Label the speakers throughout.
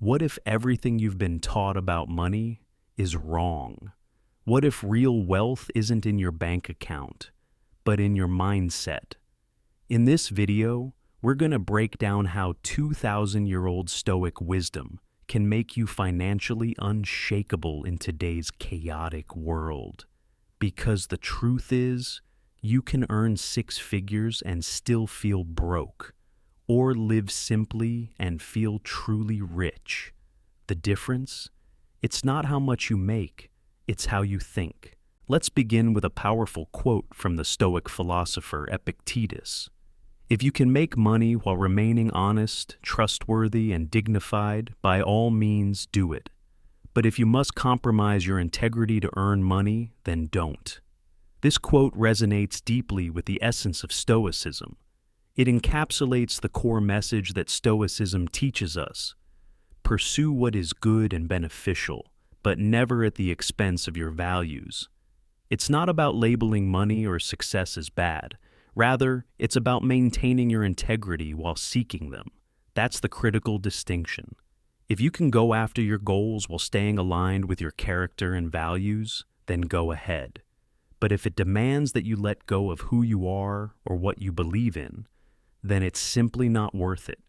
Speaker 1: What if everything you've been taught about money is wrong? What if real wealth isn't in your bank account, but in your mindset? In this video, we're going to break down how 2,000-year-old Stoic wisdom can make you financially unshakable in today's chaotic world. Because the truth is, you can earn six figures and still feel broke, or live simply and feel truly rich. The difference? It's not how much you make, it's how you think. Let's begin with a powerful quote from the Stoic philosopher Epictetus. If you can make money while remaining honest, trustworthy, and dignified, by all means do it. But if you must compromise your integrity to earn money, then don't. This quote resonates deeply with the essence of Stoicism. It encapsulates the core message that Stoicism teaches us. Pursue what is good and beneficial, but never at the expense of your values. It's not about labeling money or success as bad. Rather, it's about maintaining your integrity while seeking them. That's the critical distinction. If you can go after your goals while staying aligned with your character and values, then go ahead. But if it demands that you let go of who you are or what you believe in, then it's simply not worth it.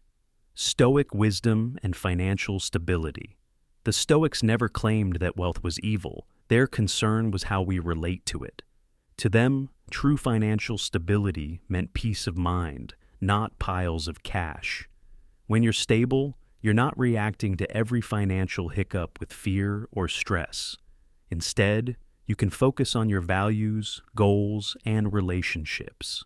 Speaker 1: Stoic wisdom and financial stability. The Stoics never claimed that wealth was evil. Their concern was how we relate to it. To them, true financial stability meant peace of mind, not piles of cash. When you're stable, you're not reacting to every financial hiccup with fear or stress. Instead, you can focus on your values, goals, and relationships.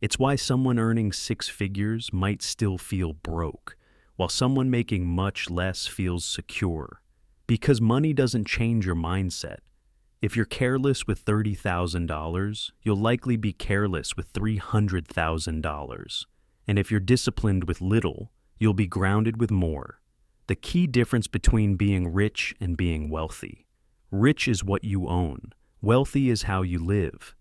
Speaker 1: It's why someone earning six figures might still feel broke, while someone making much less feels secure. Because money doesn't change your mindset. If you're careless with $30,000, you'll likely be careless with $300,000. And if you're disciplined with little, you'll be grounded with more. The key difference between being rich and being wealthy. Rich is what you own. Wealthy is how you live.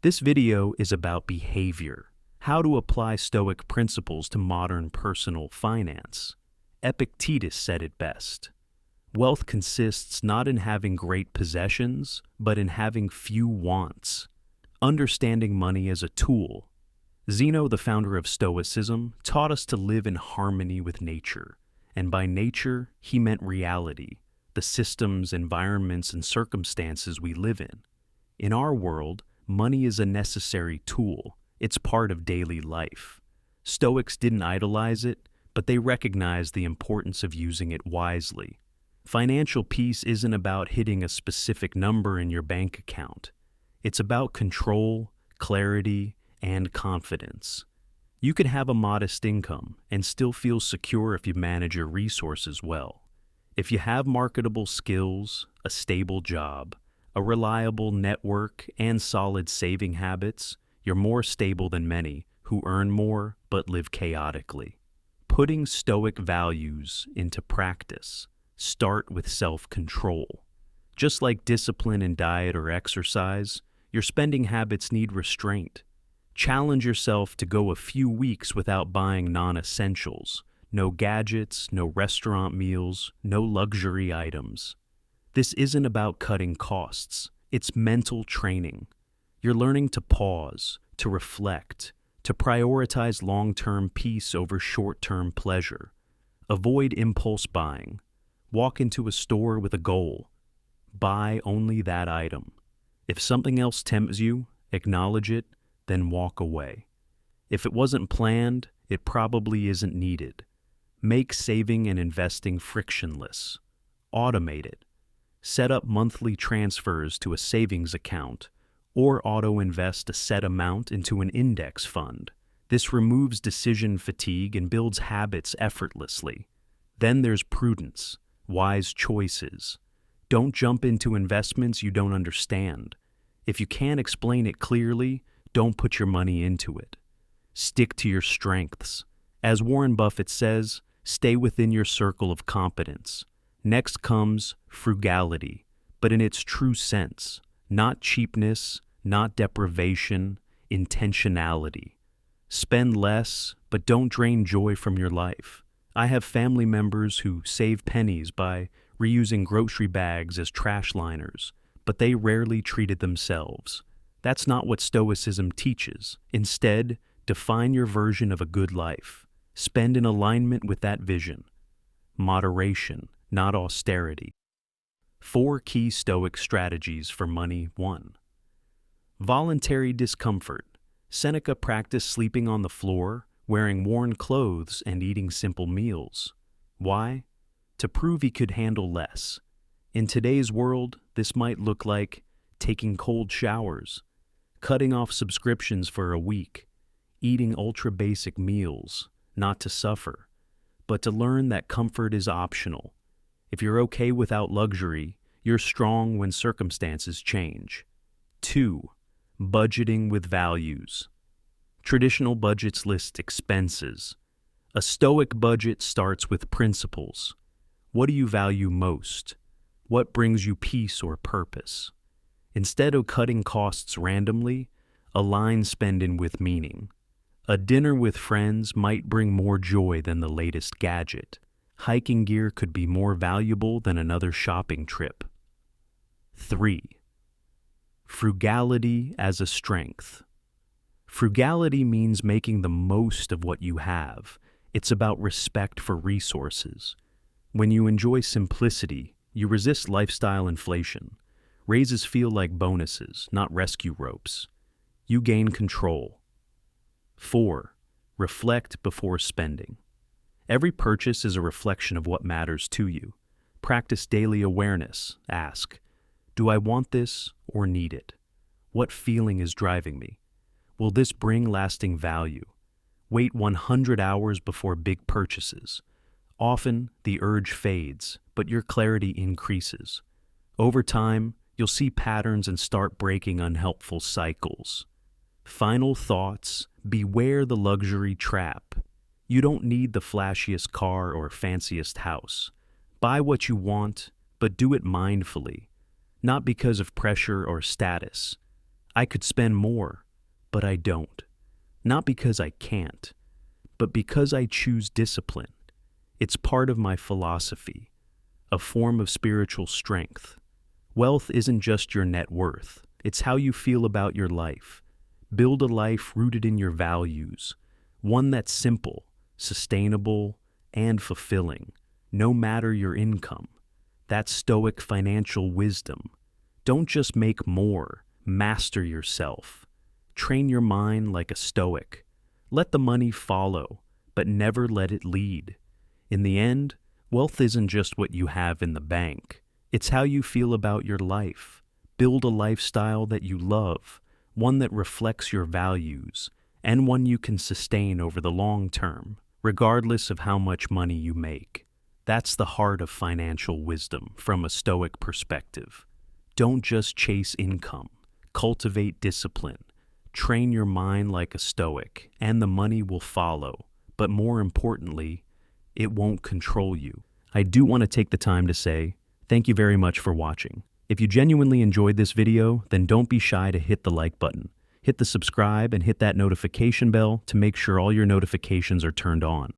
Speaker 1: This video is about behavior, how to apply Stoic principles to modern personal finance. Epictetus said it best. Wealth consists not in having great possessions, but in having few wants. Understanding money as a tool. Zeno, the founder of Stoicism, taught us to live in harmony with nature. And by nature, he meant reality, the systems, environments, and circumstances we live in. In our world, money is a necessary tool. It's part of daily life. Stoics didn't idolize it, but they recognized the importance of using it wisely. Financial peace isn't about hitting a specific number in your bank account. It's about control, clarity, and confidence. You can have a modest income and still feel secure if you manage your resources well. If you have marketable skills, a stable job, a reliable network, and solid saving habits, you're more stable than many who earn more but live chaotically. Putting Stoic values into practice. Start with self-control. Just like discipline in diet or exercise, your spending habits need restraint. Challenge yourself to go a few weeks without buying non-essentials. No gadgets, no restaurant meals, no luxury items. This isn't about cutting costs. It's mental training. You're learning to pause, to reflect, to prioritize long-term peace over short-term pleasure. Avoid impulse buying. Walk into a store with a goal. Buy only that item. If something else tempts you, acknowledge it, then walk away. If it wasn't planned, it probably isn't needed. Make saving and investing frictionless. Automate it. Set up monthly transfers to a savings account, or auto-invest a set amount into an index fund. This removes decision fatigue and builds habits effortlessly. Then there's prudence, wise choices. Don't jump into investments you don't understand. If you can't explain it clearly, don't put your money into it. Stick to your strengths. As Warren Buffett says, stay within your circle of competence. Next comes frugality, but in its true sense, not cheapness, not deprivation, intentionality. Spend less, but don't drain joy from your life. I have family members who save pennies by reusing grocery bags as trash liners, but they rarely treated themselves. That's not what Stoicism teaches. Instead, define your version of a good life. Spend in alignment with that vision. Moderation, not austerity. 4 key Stoic strategies for money. 1. Voluntary discomfort. Seneca practiced sleeping on the floor, wearing worn clothes, and eating simple meals. Why? To prove he could handle less. In today's world, this might look like taking cold showers, cutting off subscriptions for a week, eating ultra-basic meals, not to suffer, but to learn that comfort is optional. If you're okay without luxury, you're strong when circumstances change. 2. Budgeting with values. Traditional budgets list expenses. A Stoic budget starts with principles. What do you value most? What brings you peace or purpose? Instead of cutting costs randomly, align spending with meaning. A dinner with friends might bring more joy than the latest gadget. Hiking gear could be more valuable than another shopping trip. 3. Frugality as a strength. Frugality means making the most of what you have. It's about respect for resources. When you enjoy simplicity, you resist lifestyle inflation. Raises feel like bonuses, not rescue ropes. You gain control. 4. Reflect before spending. Every purchase is a reflection of what matters to you. Practice daily awareness. Ask, do I want this or need it? What feeling is driving me? Will this bring lasting value? Wait 100 hours before big purchases. Often, the urge fades, but your clarity increases. Over time, you'll see patterns and start breaking unhelpful cycles. Final thoughts: beware the luxury trap. You don't need the flashiest car or fanciest house. Buy what you want, but do it mindfully. Not because of pressure or status. I could spend more, but I don't. Not because I can't, but because I choose discipline. It's part of my philosophy, a form of spiritual strength. Wealth isn't just your net worth, it's how you feel about your life. Build a life rooted in your values, one that's simple, sustainable, and fulfilling, no matter your income. That's Stoic financial wisdom. Don't just make more, master yourself. Train your mind like a Stoic. Let the money follow, but never let it lead. In the end, wealth isn't just what you have in the bank. It's how you feel about your life. Build a lifestyle that you love, one that reflects your values, and one you can sustain over the long term, regardless of how much money you make. That's the heart of financial wisdom from a Stoic perspective. Don't just chase income. Cultivate discipline. Train your mind like a Stoic, and the money will follow. But more importantly, it won't control you. I do want to take the time to say, thank you very much for watching. If you genuinely enjoyed this video, then don't be shy to hit the like button. Hit the subscribe and hit that notification bell to make sure all your notifications are turned on.